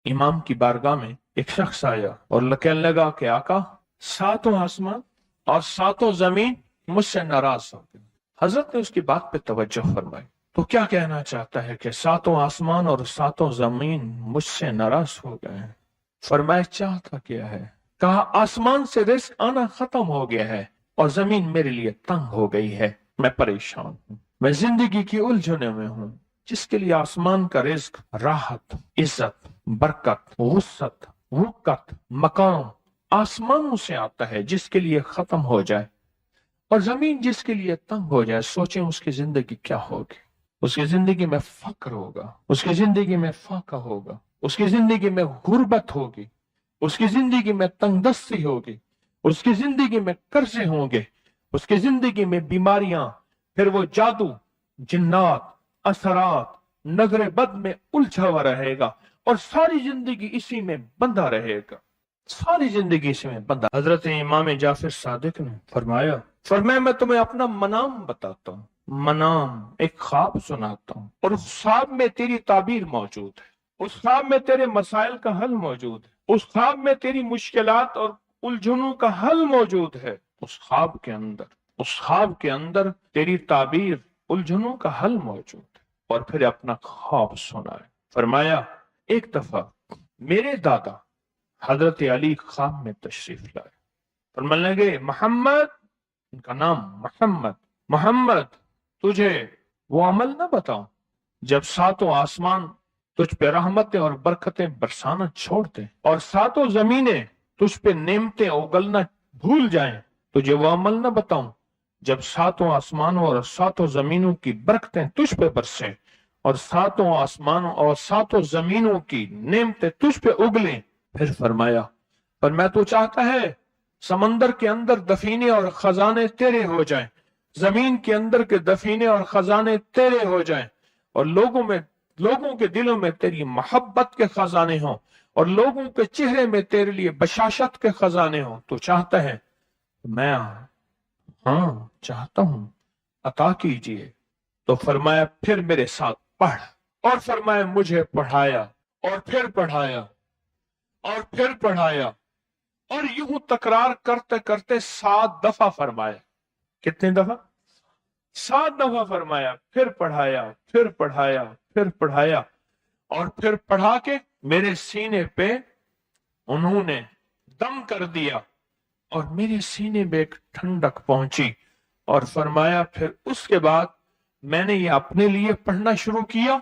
इमाम की बारगाह में एक शख्स आया और कहने लगा कि आका, सातों आसमान और सातों जमीन मुझसे नाराज हो गए। हजरत ने उसकी बात पे तवज्जो फरमाई। तो क्या कहना चाहता है कि सातों आसमान और सातों जमीन मुझसे नाराज हो गए हैं? फरमाया चाहता क्या है? कहा आसमान से रिस्क आना खत्म हो गया है और जमीन मेरे लिए तंग हो गई है, मैं परेशान हूँ, मैं जिंदगी की उलझने में हूँ। जिसके लिए आसमान का रिस्क राहत, इज्जत, बरकत, वुसअत, वक़्त, मकाम आसमानों से आता है, जिसके लिए खत्म हो जाए और जमीन जिसके लिए तंग हो जाए, सोचें उसकी जिंदगी क्या होगी। उसकी जिंदगी में फक्र होगा, उसकी जिंदगी में फाका होगा, उसकी जिंदगी में गुर्बत होगी, उसकी जिंदगी में तंगदस्ती होगी, उसकी जिंदगी में कर्जे होंगे, उसकी जिंदगी में बीमारियां, फिर वो जादू, जिन्नात, असरात, नजर बद में उलझा हुआ रहेगा और सारी जिंदगी इसी में बंधा रहेगा, सारी जिंदगी इसी में बंधा। हजरत इमाम जाफर सादिक ने फरमाया मैं तुम्हें अपना मनाम बताता हूँ, मनाम एक ख्वाब सुनाता हूँ और उस ख्वाब में तेरी ताबीर मौजूद है, उस ख्वाब में तेरे मसाइल का हल मौजूद है, उस ख्वाब में तेरी मुश्किलात और उलझनों का हल मौजूद है। उस ख्वाब के अंदर तेरी ताबीर, उलझनों का हल मौजूद है। और फिर अपना ख्वाब सुनाए। फरमाया एक दफा मेरे दादा हजरत अली ख्वाब में तशरीफ लाए। फरमाने लगे मोहम्मद, उनका नाम मोहम्मद, मोहम्मद तुझे वो अमल ना बताऊं जब सातों आसमान तुझ पे रहमतें और बरकतें बरसाना छोड़ दें और सातों जमीनें तुझ पे नेमतें उगलना भूल जाएं, तुझे वो अमल ना बताऊं जब सातों आसमानों और सातों जमीनों की बरकतें तुझ पे बरसें और सातों आसमानों और सातों जमीनों की नेमतें तुझ पे उगलें। फिर फरमाया पर मैं तो चाहता है समंदर के अंदर दफीने और खजाने तेरे हो जाएं, जमीन के अंदर के दफीने और खजाने तेरे हो जाएं और लोगों के दिलों में तेरी मोहब्बत के खजाने हों और लोगों के चेहरे में तेरे लिए बशाशत के खजाने हों। तो चाहता है? मैं हाँ चाहता हूं, अता कीजिए। तो फरमाया फिर मेरे साथ पढ़। और फरमाया मुझे पढ़ाया और फिर पढ़ाया और फिर पढ़ाया और यूं तकरार करते करते 7 दफा फरमाया। कितने दफा? 7 दफा फरमाया। फिर पढ़ाया, फिर पढ़ाया, फिर पढ़ाया और फिर पढ़ा के मेरे सीने पे उन्होंने दम कर दिया और मेरे सीने में एक ठंडक पहुंची। और फरमाया फिर उसके बाद मैंने ये अपने लिए पढ़ना शुरू किया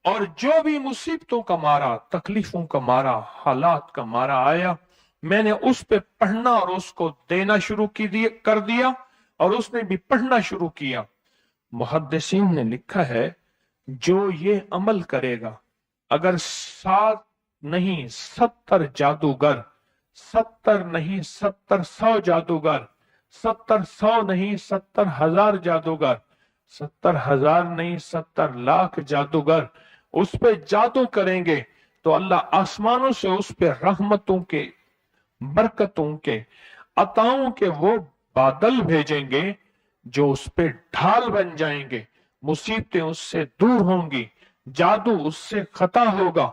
और जो भी मुसीबतों का मारा, तकलीफों का मारा, हालात का मारा आया, मैंने उस पे पढ़ना और उसको देना शुरू कर दिया और उसने भी पढ़ना शुरू किया। मुहद्दिसीन ने लिखा है जो ये अमल करेगा, अगर 7 नहीं 70 जादूगर, 70 नहीं 70 जादूगर, 70 नहीं 70,000 जादूगर, 70,000 नहीं 70 लाख जादूगर उस पे जादू करेंगे तो अल्लाह आसमानों से उस पे रहमतों के, बरकतों के, अताओं के वो बादल भेजेंगे जो उस पे ढाल बन जाएंगे। मुसीबतें उससे दूर होंगी, जादू उससे खता होगा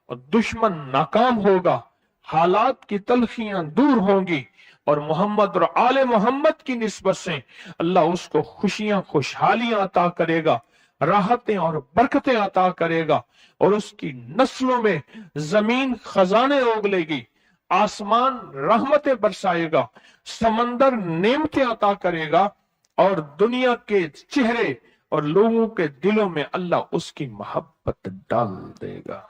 और दुश्मन नाकाम होगा, हालात की तलखियां दूर होंगी और मोहम्मद और आले मोहम्मद की निस्बत से अल्लाह उसको खुशियां, खुशहालियां अता करेगा, राहतें और बरकतें अता करेगा और उसकी नस्लों में जमीन खजाने उगलेगी, आसमान रहमतें बरसाएगा, समंदर नेमतें अता करेगा और दुनिया के चेहरे और लोगों के दिलों में अल्लाह उसकी मोहब्बत डाल देगा।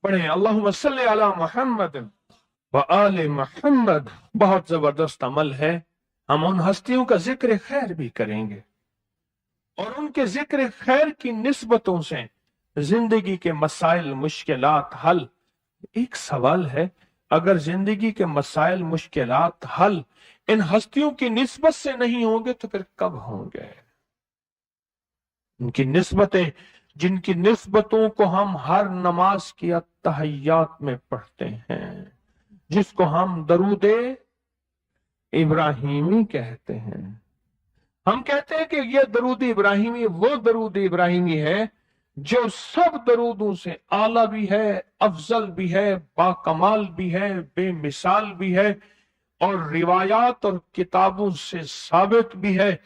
पढ़े अल्लाहुम्मा सल्ली अला मुहम्मद व आले मुहम्मद। बहुत जबरदस्त अमल है। हम उन हस्तियों का जिक्र खैर भी करेंगे और उनके जिक्र खैर की निस्बतों से जिंदगी के मसाइल, मुश्किलात हल। एक सवाल है, अगर जिंदगी के मसाइल, मुश्किलात हल इन हस्तियों की निस्बत से नहीं होंगे तो फिर कब होंगे? उनकी निस्बतें, जिनकी निस्बतों को हम हर नमाज की अत्तहियात में पढ़ते हैं, जिसको हम दरूदे इब्राहिमी कहते हैं। हम कहते हैं कि यह दरूद इब्राहिमी वो दरूद इब्राहिमी है जो सब दरूदों से आला भी है, अफजल भी है, बाकमाल भी है, बेमिसाल भी है, और रिवायात और किताबों से साबित भी है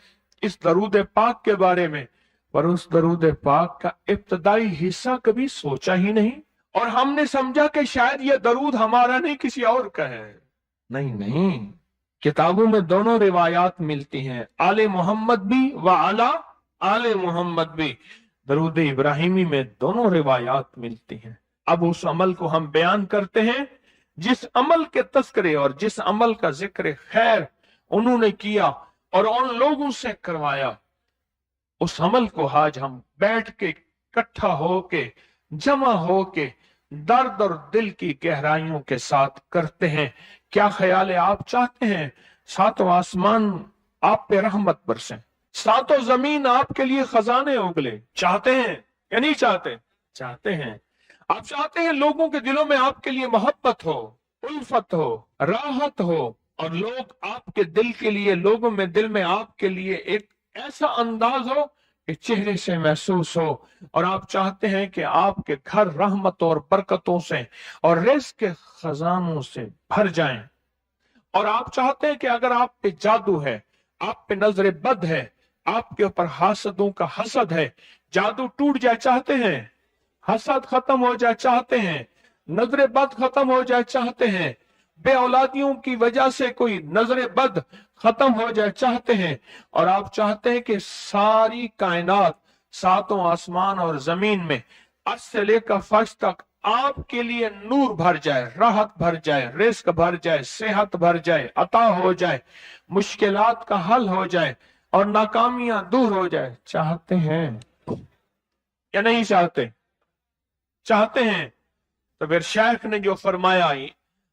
इस दरूद पाक के बारे में। पर उस दरूद पाक का इब्तदाई हिस्सा कभी सोचा ही नहीं, और हमने समझा कि शायद यह दरूद हमारा नहीं किसी और का है। नहीं नहीं, किताबों में दोनों रिवायात मिलती हैं, आले मोहम्मद भी व आला आले मोहम्मद भी। दरूद इब्राहिमी में दोनों रिवायात मिलती हैं। अब उस अमल को हम बयान करते हैं जिस अमल के तस्करे और जिस अमल का जिक्र खैर उन्होंने किया और उन लोगों से करवाया, उस अमल को आज हम बैठ के इकट्ठा होके जमा होके दर्द और दिल की गहराइयों के साथ करते हैं। क्या ख्याल है, आप चाहते हैं सातों आसमान आप पे रहमत बरसें, सातों जमीन आपके लिए खजाने उगले? चाहते हैं या नहीं चाहते? चाहते हैं। आप चाहते हैं लोगों के दिलों में आपके लिए मोहब्बत हो, उल्फत हो, राहत हो, और लोग आपके दिल के लिए, लोगों में दिल में आपके लिए एक ऐसा अंदाज हो कि चेहरे से महसूस हो। और आप चाहते हैं कि आपके घर रहमतों और बरकतों से और रिज़्क़ के खजानों से भर जाएं। और आप चाहते हैं कि अगर आप पे जादू है, आप पे नजर बद है, आपके ऊपर हासदों का हसद है, जादू टूट जाए चाहते हैं, हसद खत्म हो जाए चाहते हैं, नजर बद खत्म हो जाए चाहते हैं, बे औलादियों की वजह से कोई नजर बद खत्म हो जाए चाहते हैं, और आप चाहते हैं कि सारी कायनात, सातों आसमान और जमीन में अर्श से लेकर फर्श तक आपके लिए नूर भर जाए, राहत भर जाए, रिज़्क़ भर जाए, सेहत भर जाए, अता हो जाए, मुश्किलात का हल हो जाए और नाकामियां दूर हो जाए। चाहते हैं या नहीं चाहते? चाहते हैं। तो फिर शेख ने जो फरमाया,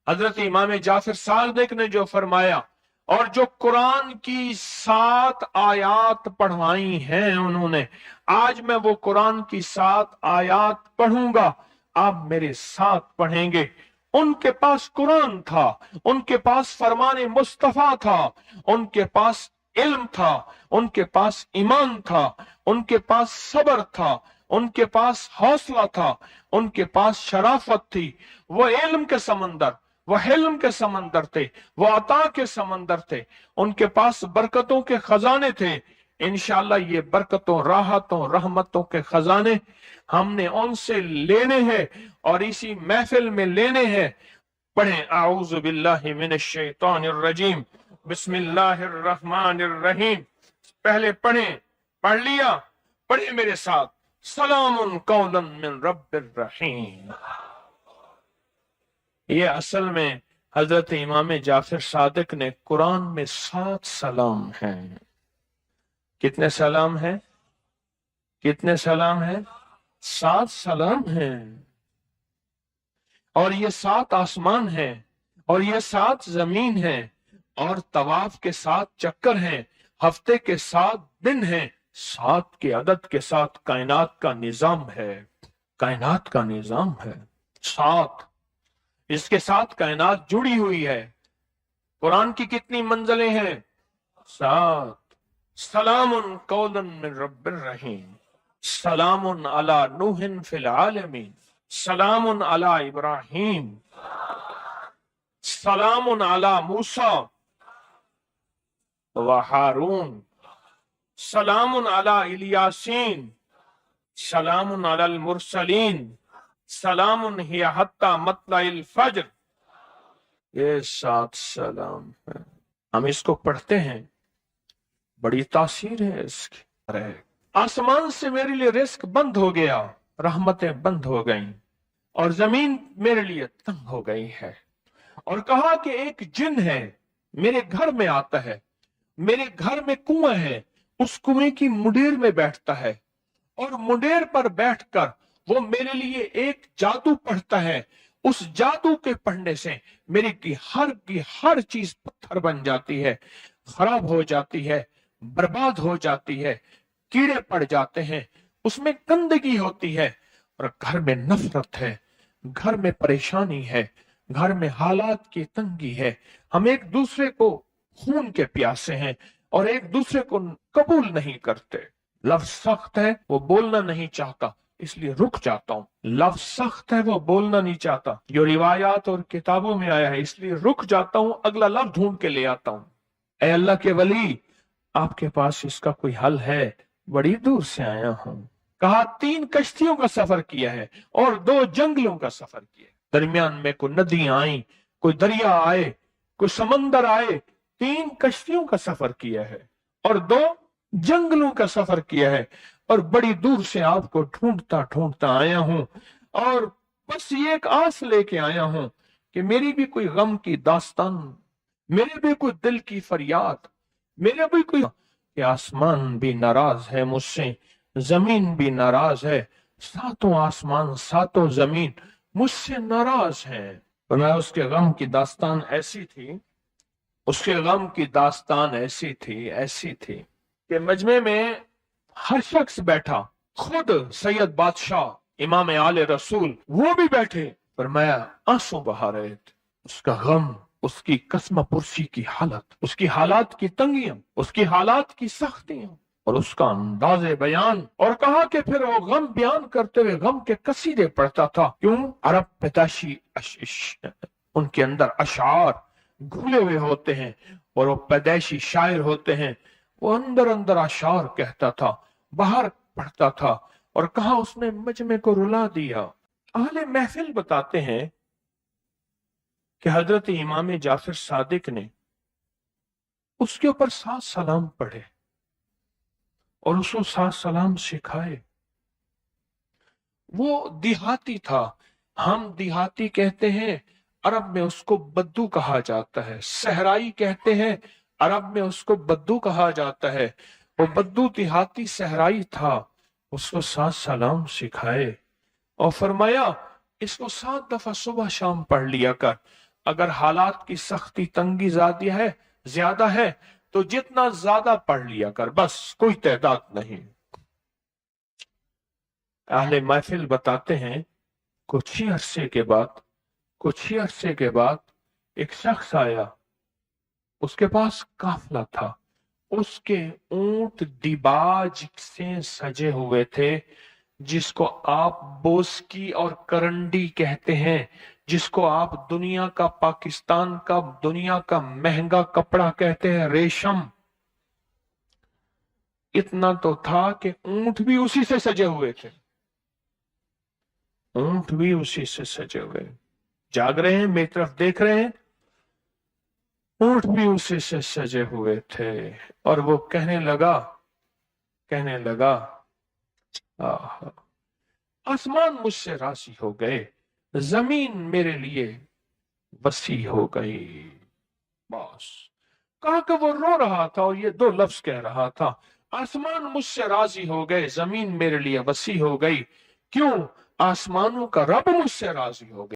हजरत इमाम जाफर सादिक ने जो फरमाया, और जो कुरान की 7 आयात पढ़वाई हैं उन्होंने, आज मैं वो कुरान की 7 आयात पढ़ूंगा, आप मेरे साथ पढ़ेंगे। उनके पास कुरान था, उनके पास फरमान मुस्तफा था, उनके पास इल्म था, उनके पास ईमान था, उनके पास सब्र था, उनके पास हौसला था, उनके पास शराफत थी। वो इल्म के समंदर, वो हिल्म के समंदर थे, वो अता के समंदर थे, उनके पास बरकतों के खजाने थे। इंशाअल्लाह ये बरकतों, राहतों, रहमतों के खजाने हमने उनसे लेने हैं और इसी महफिल में लेने हैं। पढ़ें आऊज़ु बिल्लाहि मिनश शैतानिर रजीम, बिस्मिल्लाहिर रहमानिर रहीम। पहले पढ़ें, पढ़ लिया? पढ़े मेरे साथ, सलामुन कौलन मिन रब्बिर रहीम। ये असल में हजरत इमाम जाफर सादिक ने कुरान में 7 सलाम हैं। कितने सलाम हैं? कितने सलाम हैं? 7 सलाम हैं। और ये 7 आसमान हैं, और ये 7 जमीन हैं, और तवाफ के 7 चक्कर हैं, हफ्ते के 7 दिन हैं, 7 के अदद के साथ कायनात का निजाम है। कायनात का निजाम है 7, इसके साथ कायनात जुड़ी हुई है। कुरान की कितनी मंजिलें हैं? 7। सलामुन कौलन मिन रब्बिर रहीम, सलामुन अला नूहिन फिल आलमीन, सलामुन अला इब्राहीम, सलामुन अला मूसा व हारून, सलामुन अला इलियासीन, सलामुन अलल मुरसलीन, सलामुन हिया हत्ता मतलाइल फज्र। ये 7 सलाम है। हम इसको पढ़ते हैं, बड़ी तासीर है इसकी। अरे आसमान से मेरे लिए रिस्क बंद हो गया, रहमतें बंद हो गईं, और जमीन मेरे लिए तंग हो गई है। और कहा कि एक जिन है मेरे घर में आता है, मेरे घर में कुआं है, उस कुएं की मुंडेर में बैठता है, और मुंडेर पर बैठकर वो मेरे लिए एक जादू पढ़ता है। उस जादू के पढ़ने से मेरी की हर चीज पत्थर बन जाती है, खराब हो जाती है, बर्बाद हो जाती है, कीड़े पड़ जाते हैं, उसमें गंदगी होती है, और घर में नफरत है, घर में परेशानी है, घर में हालात की तंगी है। हम एक दूसरे को खून के प्यासे हैं और एक दूसरे को कबूल नहीं करते। लफ्ज सख्त है, वो बोलना नहीं चाहता, इसलिए रुक जाता हूँ। लफ्ज सख्त है, वो बोलना नहीं चाहता, जो रिवायात और किताबों में आया है, इसलिए रुक जाता हूँ, अगला लफ्ज ढूंढ के ले आता हूँ। ऐ अल्लाह के वली, आपके पास इसका कोई हल है? बड़ी दूर से आया हूं। कहा 3 कश्तियों का सफर किया है और 2 जंगलों का सफर किया है। दरमियान में कोई नदियां आई, कोई दरिया आए, कोई समंदर आए। 3 कश्तियों का सफर किया है और 2 जंगलों का सफर किया है, और बड़ी दूर से आपको ढूंढता ढूंढता आया हूं, और बस ये एक आस लेके आया हूं कि मेरी भी कोई गम की दास्तान, मेरे भी कोई दिल की फरियाद, मेरे भी कोई, कि आसमान भी नाराज है मुझसे, जमीन भी नाराज है, 7 आसमान 7 जमीन मुझसे नाराज है। तो मैं उसके गम की दास्तान ऐसी थी, उसके गम की दास्तान ऐसी थी कि मजमे में हर शख्स बैठा, खुद सैयद बादशाह इमाम आले रसूल वो भी बैठे, पर मैं आंसू बहा रहे थे। उसका गम, उसकी कसम पुरसी की हालत, उसकी हालात की तंगियां, उसकी हालात की सख्तियां और उसका अंदाजे बयान। और कहा कि फिर वो गम बयान करते हुए गम के कसीदे पढ़ता था। क्यों? अरब पैदाशी उनके अंदर अशार घुले हुए होते हैं और वो पैदाइशी शायर होते हैं। वो अंदर अंदर अशार कहता था, बाहर पढ़ता था, और कहा उसने मजमे को रुला दिया। अहले महफिल बताते हैं कि हजरत इमाम जाफर सादिक ने उसके ऊपर 7 सलाम पढ़े और उसको 7 सलाम सिखाए। वो देहाती था, हम देहाती कहते हैं, अरब में उसको बद्दू कहा जाता है। सहराई कहते हैं, अरब में उसको बद्दू कहा जाता है। वो बद्दू देहाती सहराई था, उसको 7 सलाम सिखाए और फरमाया इसको 7 दफा सुबह शाम पढ़ लिया कर। अगर हालात की सख्ती तंगी ज्यादा है तो जितना ज्यादा पढ़ लिया कर, बस कोई तादाद नहीं। अहले महफिल बताते हैं कुछ ही अरसे के बाद एक शख्स आया, उसके पास काफला था, उसके ऊंट दिबाज से सजे हुए थे, जिसको आप बोस्की और करंडी कहते हैं, जिसको आप दुनिया का, पाकिस्तान का दुनिया का महंगा कपड़ा कहते हैं, रेशम। इतना तो था कि ऊंट भी उसी से सजे हुए थे, ऊंट भी उसी से सजे हुए। जाग रहे हैं, मेरी तरफ देख रहे हैं, ऊंट भी उसी से सजे हुए थे। और वो कहने लगा आसमान मुझसे राजी हो गए, जमीन मेरे लिए वसी हो गई। बस कहा कि वो रो रहा था और ये 2 लफ्ज कह रहा था, आसमान मुझसे राजी हो गए, जमीन मेरे लिए वसी हो गई। क्यों? आसमानों का रब मुझसे राजी हो गया।